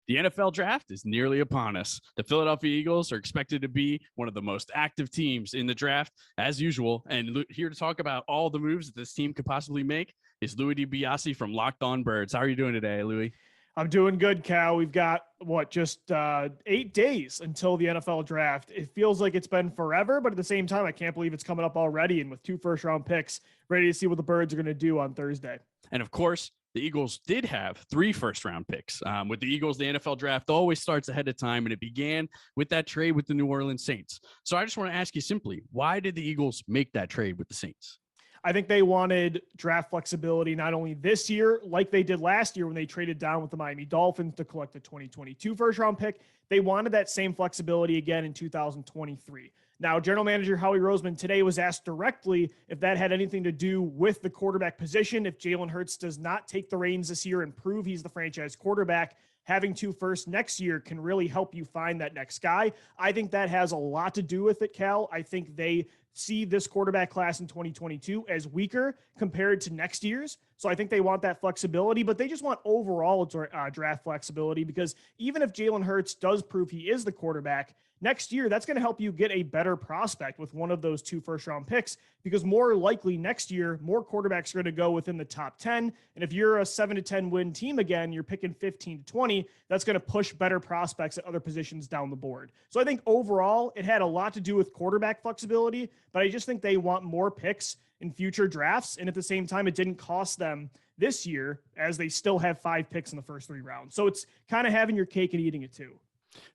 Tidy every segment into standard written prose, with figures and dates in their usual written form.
The NFL draft is nearly upon us. The Philadelphia Eagles are expected to be one of the most active teams in the draft, as usual. And here to talk about all the moves that this team could possibly make is Louis DiBiase from Locked On Birds. How are you doing today, Louis? I'm doing good, Cal. We've got, just 8 days until the NFL draft. It feels like it's been forever, but at the same time, I can't believe it's coming up already. And with 2 first-round picks, ready to see what the Birds are going to do on Thursday. And of course, the Eagles did have 3 first-round picks. With the Eagles, the NFL draft always starts ahead of time, and it began with that trade with the New Orleans Saints. So I just want to ask you simply, why did the Eagles make that trade with the Saints? I think they wanted draft flexibility not only this year, like they did last year when they traded down with the Miami Dolphins to collect the 2022 first-round pick. They wanted that same flexibility again in 2023. Now, General Manager Howie Roseman today was asked directly if that had anything to do with the quarterback position. If Jalen Hurts does not take the reins this year and prove he's the franchise quarterback, having 2 firsts next year can really help you find that next guy. I think that has a lot to do with it, Cal. I think they see this quarterback class in 2022 as weaker compared to next year's. So I think they want that flexibility, but they just want overall draft flexibility, because even if Jalen Hurts does prove he is the quarterback next year, that's going to help you get a better prospect with one of those 2 first-round picks, because more likely next year, more quarterbacks are going to go within the top 10. And if you're a 7-10 win team again, you're picking 15 to 20, that's going to push better prospects at other positions down the board. So I think overall, it had a lot to do with quarterback flexibility, but I just think they want more picks in future drafts. And at the same time, it didn't cost them this year, as they still have 5 picks in the first 3 rounds. So it's kind of having your cake and eating it too.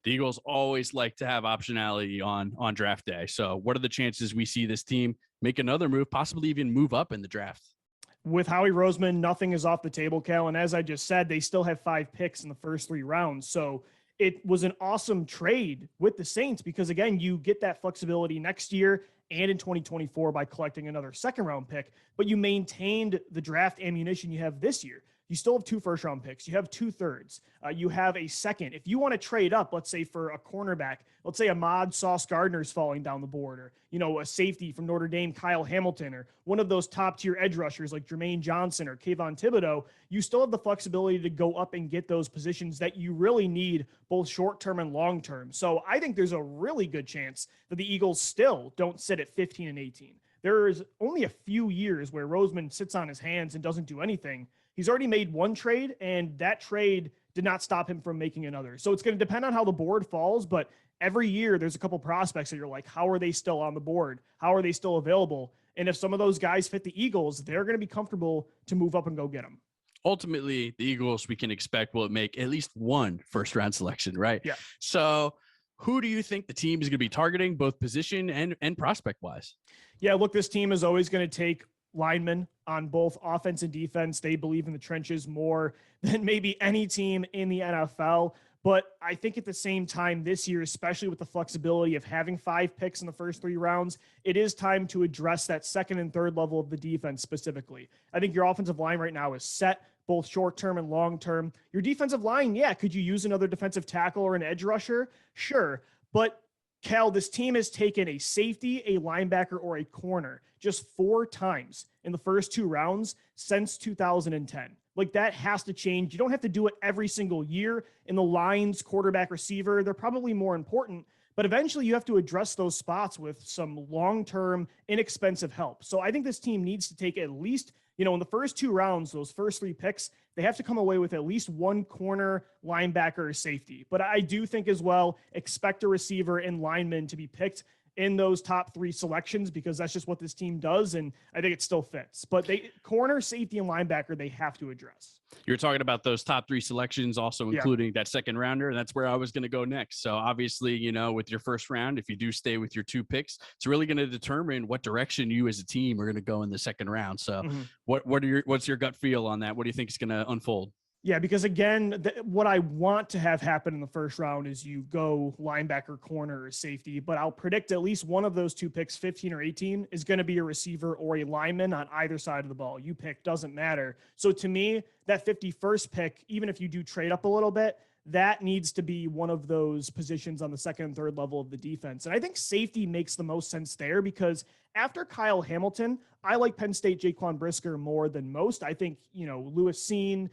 The Eagles always like to have optionality on draft day. So what are the chances we see this team make another move, possibly even move up in the draft? With Howie Roseman, nothing is off the table, Cal. And as I just said, they still have 5 picks in the first 3 rounds. So it was an awesome trade with the Saints, because again, you get that flexibility next year and in 2024 by collecting another 2nd-round pick, but you maintained the draft ammunition you have this year. You still have 2 first-round picks. You have 2 thirds. You have a second. If you want to trade up, let's say for a cornerback, let's say Ahmad Sauce Gardner's falling down the board, or a safety from Notre Dame, Kyle Hamilton, or one of those top-tier edge rushers like Jermaine Johnson or Kayvon Thibodeau, you still have the flexibility to go up and get those positions that you really need, both short-term and long-term. So I think there's a really good chance that the Eagles still don't sit at 15 and 18. There is only a few years where Roseman sits on his hands and doesn't do anything. He's already made 1 trade, and that trade did not stop him from making another. So it's going to depend on how the board falls, but every year there's a couple prospects that you're like, how are they still on the board? How are they still available? And if some of those guys fit the Eagles, they're going to be comfortable to move up and go get them. Ultimately, the Eagles, we can expect, will make at least 1 first-round selection, right? Yeah. So who do you think the team is going to be targeting, both position and prospect-wise? Yeah, look, this team is always going to take linemen on both offense and defense. They believe in the trenches more than maybe any team in the NFL. But I think at the same time this year, especially with the flexibility of having 5 picks in the first 3 rounds, it is time to address that 2nd and 3rd level of the defense specifically. I think your offensive line right now is set, both short-term and long-term. Your defensive line, yeah, could you use another defensive tackle or an edge rusher? Sure. But Cal, this team has taken a safety, a linebacker, or a corner just 4 times in the first 2 rounds since 2010. Like, that has to change. You don't have to do it every single year. In the lines, quarterback, receiver, they're probably more important, but eventually you have to address those spots with some long-term, inexpensive help. So I think this team needs to take at least, in the first 2 rounds, those first 3 picks, they have to come away with at least 1 corner, linebacker, or safety. But I do think as well, expect a receiver and lineman to be picked in those top 3 selections, because that's just what this team does, and I think it still fits. But corner, safety, and linebacker, they have to address. You're talking about those top 3 selections, also including that 2nd rounder, and that's where I was going to go next. So obviously, with your first round, if you do stay with your 2 picks, it's really going to determine what direction you as a team are going to go in the 2nd round. So what's your gut feel on that? What do you think is going to unfold? Yeah, because again, what I want to have happen in the first round is you go linebacker, corner, or safety, but I'll predict at least one of those 2 picks, 15 or 18, is going to be a receiver or a lineman on either side of the ball. You pick, doesn't matter. So to me, that 51st pick, even if you do trade up a little bit, that needs to be one of those positions on the second and third level of the defense. And I think safety makes the most sense there because after Kyle Hamilton, I like Penn State Jaquan Brisker more than most. I think, Lewis Seen,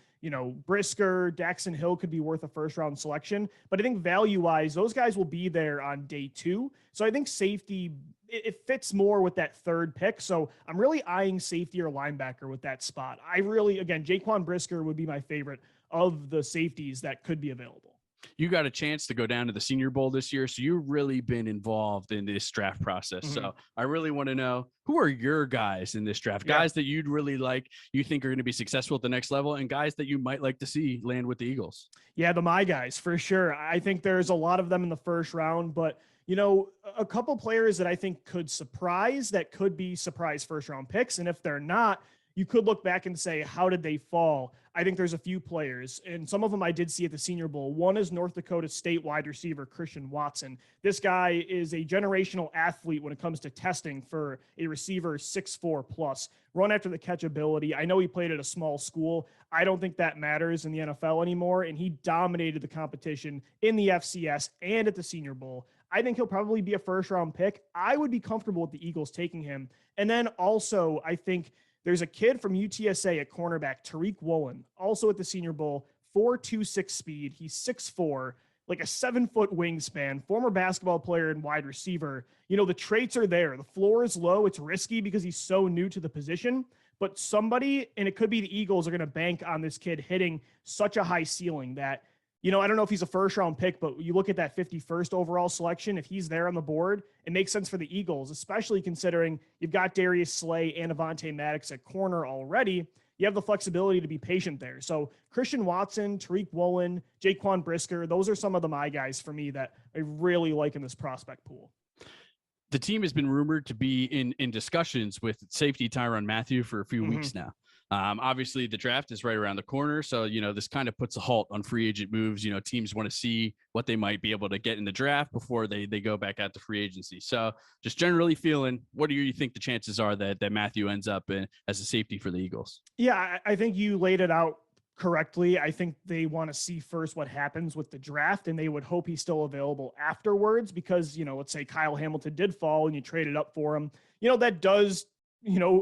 Brisker, Daxon Hill could be worth a first round selection, but I think value wise, those guys will be there on day 2. So I think safety, it fits more with that third pick. So I'm really eyeing safety or linebacker with that spot. Again, Jaquan Brisker would be my favorite of the safeties that could be available. You got a chance to go down to the Senior Bowl this year, so you've really been involved in this draft process. Mm-hmm. So I really want to know, who are your guys in this draft? Guys that you'd really like, you think are going to be successful at the next level, and guys that you might like to see land with the Eagles. Yeah, my guys, for sure. I think there's a lot of them in the first round, but a couple players that I think could be surprise first round picks. And if they're not, you could look back and say, how did they fall? I think there's a few players, and some of them I did see at the Senior Bowl. One is North Dakota State wide receiver Christian Watson. This guy is a generational athlete when it comes to testing for a receiver 6'4 plus, run after the catch ability. I know he played at a small school. I don't think that matters in the NFL anymore, and he dominated the competition in the FCS and at the Senior Bowl. I think he'll probably be a first-round pick. I would be comfortable with the Eagles taking him. And then also, I think there's a kid from UTSA at cornerback, Tariq Woolen, also at the Senior Bowl, 4.26 speed. He's 6'4", like a 7-foot wingspan, former basketball player and wide receiver. The traits are there. The floor is low. It's risky because he's so new to the position. But somebody, and it could be the Eagles, are going to bank on this kid hitting such a high ceiling that, I don't know if he's a first-round pick, but you look at that 51st overall selection, if he's there on the board, it makes sense for the Eagles, especially considering you've got Darius Slay and Avonte Maddox at corner already. You have the flexibility to be patient there. So Christian Watson, Tariq Woolen, Jaquan Brisker, those are some of my guys for me that I really like in this prospect pool. The team has been rumored to be in discussions with safety Tyron Matthews for a few weeks now. Obviously, the draft is right around the corner. So, this kind of puts a halt on free agent moves. Teams want to see what they might be able to get in the draft before they go back out to free agency. So just generally feeling, what do you think the chances are that Matthew ends up as a safety for the Eagles? Yeah, I think you laid it out correctly. I think they want to see first what happens with the draft, and they would hope he's still available afterwards because, let's say Kyle Hamilton did fall and you traded up for him, that does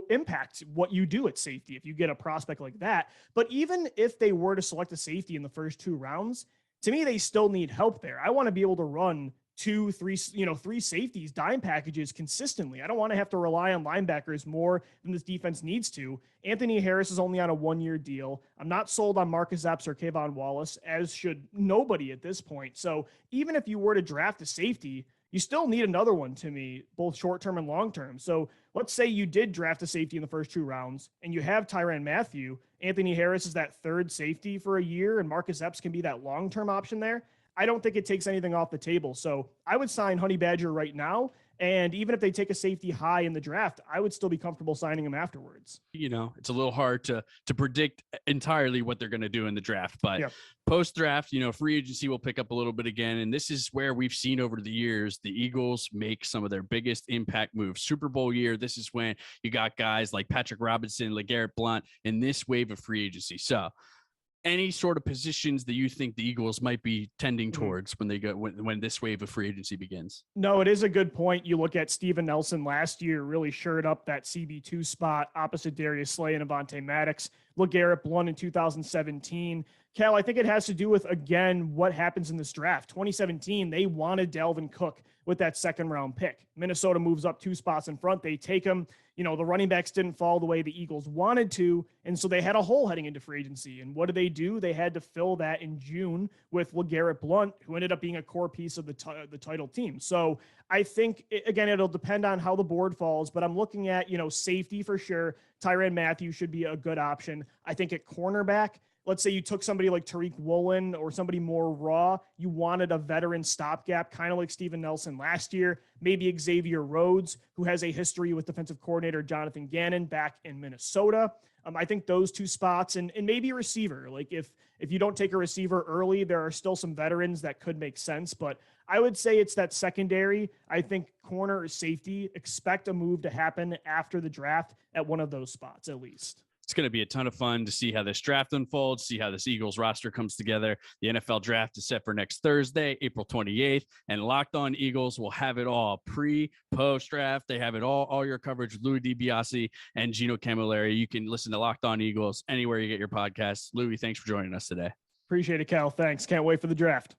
impact what you do at safety if you get a prospect like that. But even if they were to select a safety in the first 2 rounds, to me, they still need help there. I want to be able to run 2, 3 safeties, dime packages consistently. I don't want to have to rely on linebackers more than this defense needs to. Anthony Harris is only on a 1-year deal. I'm not sold on Marcus Epps or Kayvon Wallace, as should nobody at this point. So even if you were to draft a safety, you still need another one to me, both short-term and long-term. So let's say you did draft a safety in the first 2 rounds and you have Tyron Matthews. Anthony Harris is that third safety for a year, and Marcus Epps can be that long-term option there. I don't think it takes anything off the table. So I would sign Honey Badger right now. And even if they take a safety high in the draft, I would still be comfortable signing him afterwards. It's a little hard to predict entirely what they're going to do in the draft, but post-draft, free agency will pick up a little bit again. And this is where we've seen over the years, the Eagles make some of their biggest impact moves. Super Bowl year, this is when you got guys like Patrick Robinson, LeGarrette Blount in this wave of free agency. So any sort of positions that you think the Eagles might be tending towards when this wave of free agency begins? No, it is a good point. You look at Steven Nelson last year, really shored up that CB2 spot opposite Darius Slay and Avonte Maddox. LeGarrette Blount in 2017. Cal, I think it has to do with, again, what happens in this draft. 2017, they wanted Dalvin Cook with that 2nd-round pick. Minnesota moves up 2 spots in front. They take him. The running backs didn't fall the way the Eagles wanted to, and so they had a hole heading into free agency. And what do? They had to fill that in June with LeGarrette Blount, who ended up being a core piece of the title team. So I think, again, it'll depend on how the board falls, but I'm looking at, safety for sure. Tyron Matthews should be a good option. I think at cornerback, let's say you took somebody like Tariq Woolen or somebody more raw, you wanted a veteran stopgap, kind of like Steven Nelson last year, maybe Xavier Rhodes, who has a history with defensive coordinator Jonathan Gannon back in Minnesota. I think those 2 spots and maybe a receiver. Like if you don't take a receiver early, there are still some veterans that could make sense, but I would say it's that secondary. I think corner or safety, expect a move to happen after the draft at one of those spots at least. It's going to be a ton of fun to see how this draft unfolds, see how this Eagles roster comes together. The NFL draft is set for next Thursday, April 28th, and Locked On Eagles will have it all pre, post draft. They have it all your coverage. Louis DiBiase and Gino Camilleri. You can listen to Locked On Eagles anywhere you get your podcasts. Louis, thanks for joining us today. Appreciate it, Cal. Thanks. Can't wait for the draft.